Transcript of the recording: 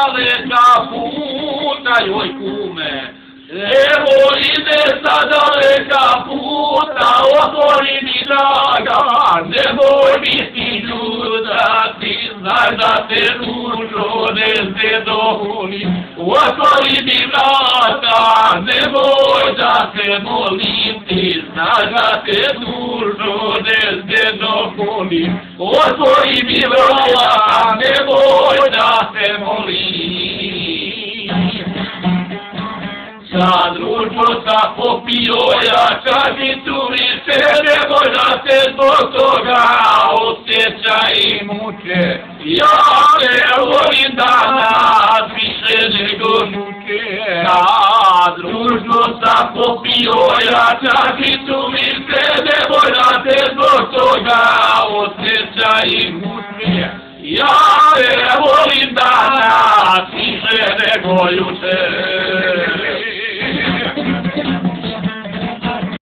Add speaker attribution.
Speaker 1: daleka puta, joj kume. Evo ide sa daleka puta, otvori mi draga, nemoj biti ljuda, ti znaš da te dušo ne zadovoljim. Otvori mi vrata, nemoj da se molim, ti znaš da te dušo ne zadovoljim. Otvori mi vrata, nemoj da se molim. Sa društvo sa popio ja čašicu više, nemoj da se zbog toga osjeća i muče. Ja ne volim danas više nego juče. Sa društvo sa popio ja čašicu više, nemoj da se zbog toga osjeća i muče. Ja ne volim danas više nego juče.